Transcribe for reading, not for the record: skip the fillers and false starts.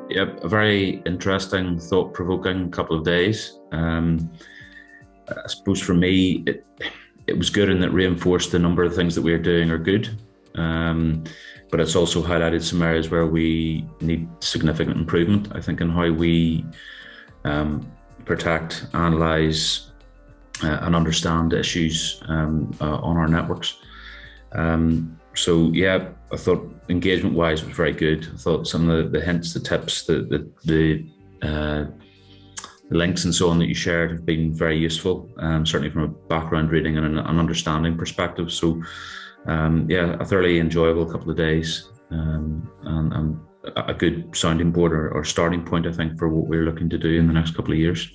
Yep, a very interesting, thought-provoking couple of days. I suppose for me, it was good and it reinforced the number of things that we are doing are good. Um, but it's also highlighted some areas where we need significant improvement, I think, in how we protect, analyse, and understand issues on our networks. So yeah, I thought engagement-wise it was very good. I thought some of the hints, the tips, the links and so on that you shared have been very useful, certainly from a background reading and an understanding perspective. So yeah, a thoroughly enjoyable couple of days, and a good sounding board or starting point, I think, for what we're looking to do in the next couple of years.